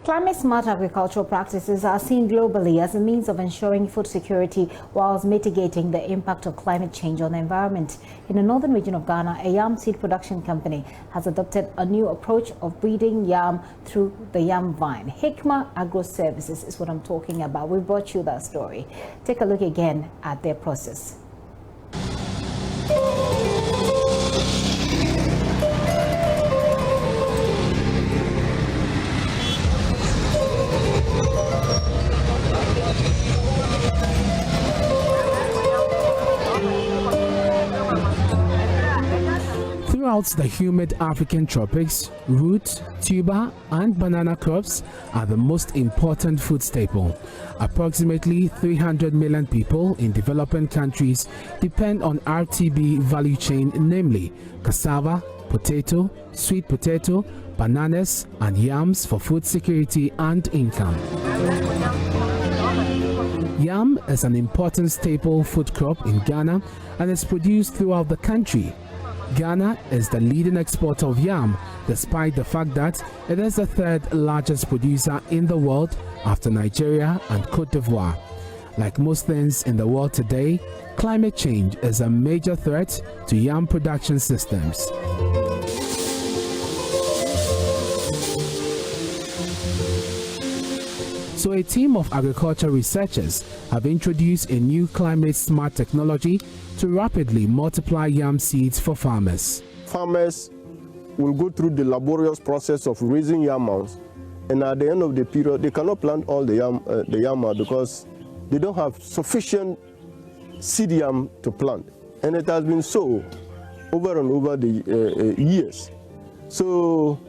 Climate-smart agricultural practices are seen globally as a means of ensuring food security whilst mitigating the impact of climate change on the environment. In the northern region of Ghana, a yam seed production company has adopted a new approach of breeding yam through the yam vine. Hikma Agro Services is what I'm talking about. We brought you that story. Take a look again at their process. Throughout the humid African tropics, root, tuber, and banana crops are the most important food staple. Approximately 300 million people in developing countries depend on RTB value chain, namely cassava, potato, sweet potato, bananas, and yams for food security and income. Yam is an important staple food crop in Ghana and is produced throughout the country. Ghana is the leading exporter of yam, despite the fact that it is the third largest producer in the world after Nigeria and Cote d'Ivoire. Like most things in the world today, climate change is a major threat to yam production systems. So a team of agriculture researchers have introduced a new climate-smart technology to rapidly multiply yam seeds for farmers. Farmers will go through the laborious process of raising yam mounds, and at the end of the period, they cannot plant all the yam because they don't have sufficient seed yam to plant. And it has been so over and over the years. So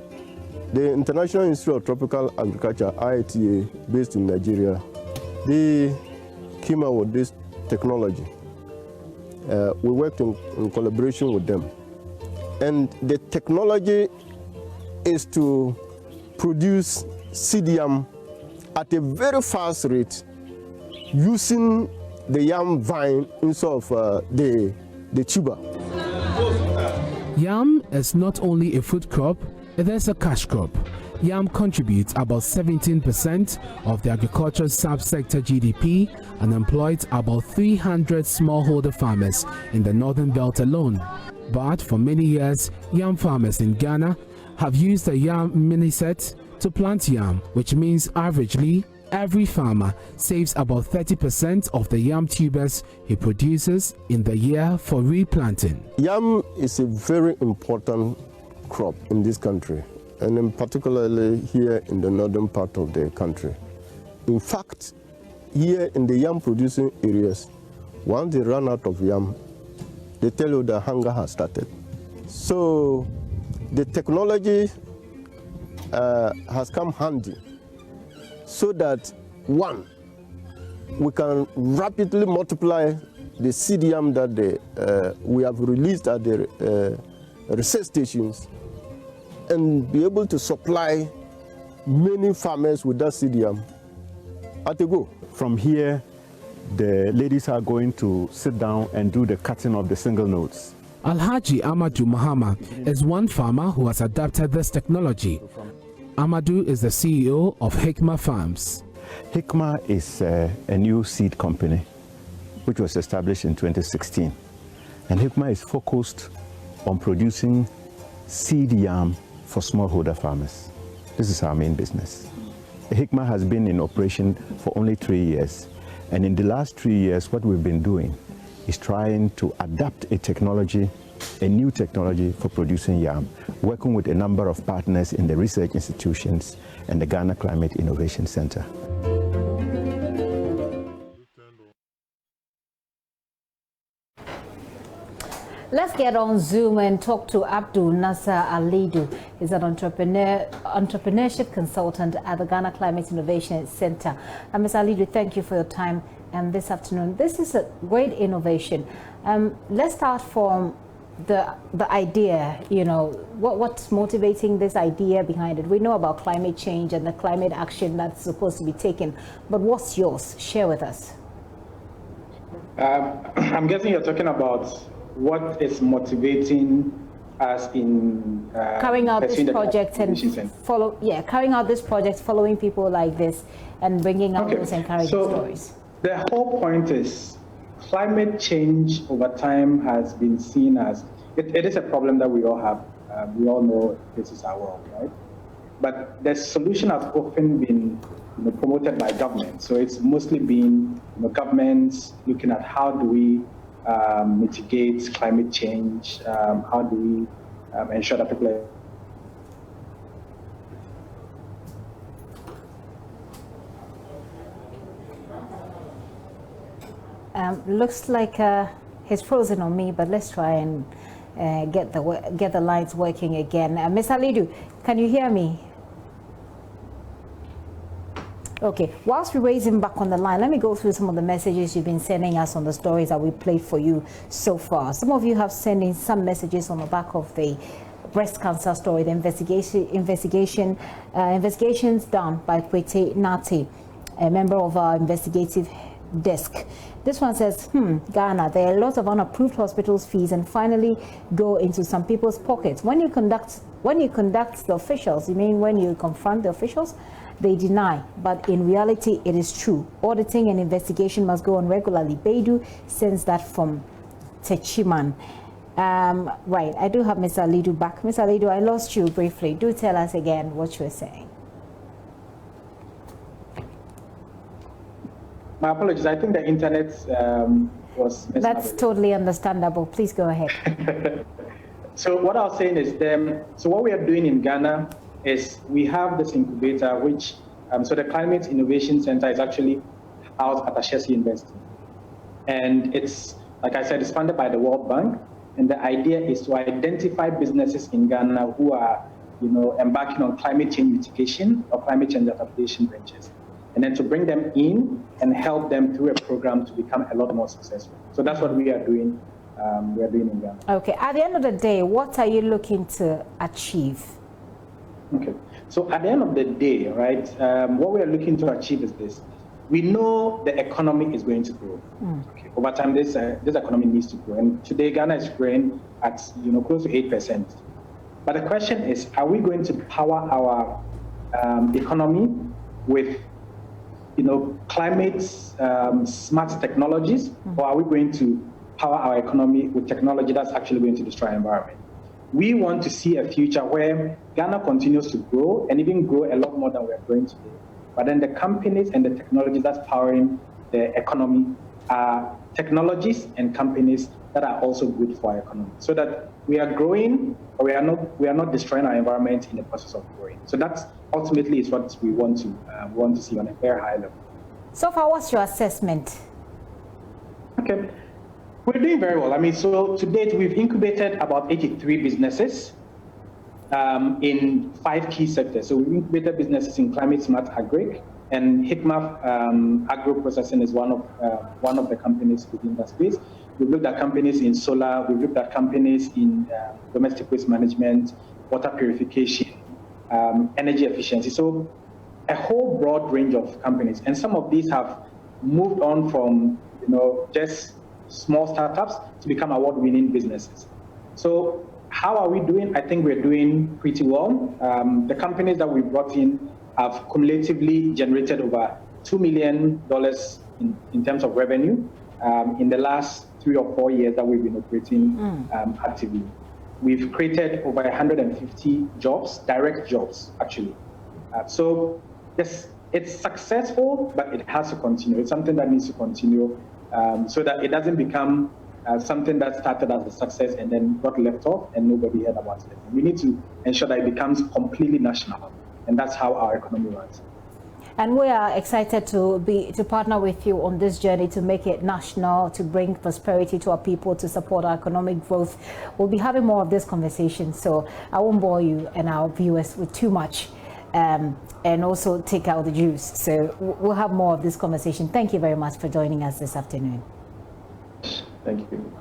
the International Institute of Tropical Agriculture, IITA, based in Nigeria, they came out with this technology. We worked in collaboration with them. And the technology is to produce seed yam at a very fast rate using the yam vine instead of the tuber. Yam is not only a food crop, it is a cash crop. Yam contributes about 17% of the agriculture subsector GDP and employs about 300 smallholder farmers in the northern belt alone. But for many years, yam farmers in Ghana have used the yam mini-set to plant yam, which means averagely every farmer saves about 30% of the yam tubers he produces in the year for replanting. Yam is a very important crop in this country, and in particularly here in the northern part of the country. In fact, here in the yam producing areas, once they run out of yam, they tell you the hunger has started. So the technology has come handy so that, one, we can rapidly multiply the seed yam that we have released at the research stations and be able to supply many farmers with that seed yam at a go. From here, the ladies are going to sit down and do the cutting of the single nodes. Alhaji Amadou Mahama is one farmer who has adapted this technology. Amadou is the CEO of Hikma Farms. Hikma is a new seed company which was established in 2016. And Hikma is focused on producing seed yam for smallholder farmers. This is our main business. Hikma has been in operation for only 3 years. And in the last 3 years, what we've been doing is trying to adapt a new technology for producing yam, working with a number of partners in the research institutions and the Ghana Climate Innovation Center. Let's get on Zoom and talk to Abdul Nasser Alidu. He's an entrepreneurship consultant at the Ghana Climate Innovation Center. Mr. Alidu, thank you for your time this afternoon. This is a great innovation. Let's start from the idea. You know, what's motivating this idea behind it? We know about climate change and the climate action that's supposed to be taken, but what's yours? Share with us. I'm guessing you're talking about what is motivating us in carrying out this project and carrying out this project, following people like this, and bringing out those encouraging stories. The whole point is climate change over time has been seen as it is a problem that we all have. We all know this is our world, right? But the solution has often been promoted by government. So it's mostly been governments looking at how do we mitigate climate change, how do we ensure that people looks like he's frozen on me, but let's try and get the lines working again. Ms. Alidu, can you hear me? Okay, whilst we raise him back on the line, let me go through some of the messages you've been sending us on the stories that we played for you so far. Some of you have sent in some messages on the back of the breast cancer story, the investigations done by Kwete Nati, a member of our investigative desk. This one says, Ghana, there are lots of unapproved hospitals fees and finally go into some people's pockets. When you conduct the officials, you mean when you confront the officials, they deny, but in reality it is true. Auditing and investigation must go on regularly. Beidou sends that from Techiman. Right, I do have Mr. Alidu back. Mr. Alidu, I lost you briefly. Do tell us again what you were saying. My apologies. I think the internet was... That's totally understandable. Please go ahead. So what I was saying is, so what we are doing in Ghana is we have this incubator, which, so the Climate Innovation Center is actually housed at Ashesi University. And it's, like I said, it's funded by the World Bank. And the idea is to identify businesses in Ghana who are, embarking on climate change mitigation or climate change adaptation ventures. And then to bring them in and help them through a program to become a lot more successful. So that's what we are doing. We are doing in Ghana. Okay. At the end of the day, what are you looking to achieve? Okay. So at the end of the day, right, what we are looking to achieve is this. We know the economy is going to grow. Okay. Over time, this economy needs to grow. And today, Ghana is growing at close to 8%. But the question is, are we going to power our economy with climate smart technologies, or are we going to power our economy with technology that's actually going to destroy our environment? We want to see a future where Ghana continues to grow and even grow a lot more than we are growing today. But then the companies and the technologies that's powering the economy are technologies and companies that are also good for our economy, so that we are growing, but we are not destroying our environment in the process of growing. So that's ultimately is what we want to see on a very high level. So far, what's your assessment? Okay, we're doing very well. I mean, so to date, we've incubated about 83 businesses in 5 key sectors. So we've incubated businesses in climate smart agri, and Hikma Agro processing is one of the companies within that space. We've looked at companies in solar. We've looked at companies in domestic waste management, water purification, energy efficiency. So a whole broad range of companies. And some of these have moved on from just small startups to become award-winning businesses. So how are we doing? I think we're doing pretty well. The companies that we brought in have cumulatively generated over $2 million in terms of revenue in the last 3 or 4 years that we've been operating actively. We've created over 150 jobs, direct jobs, actually. So yes, it's successful, but it has to continue. It's something that needs to continue so that it doesn't become something that started as a success and then got left off and nobody heard about it. We need to ensure that it becomes completely national, and that's how our economy runs. And we are excited to partner with you on this journey to make it national, to bring prosperity to our people, to support our economic growth. We'll be having more of this conversation, so I won't bore you and our viewers with too much, and also take out the juice. So we'll have more of this conversation. Thank you very much for joining us this afternoon. Thank you.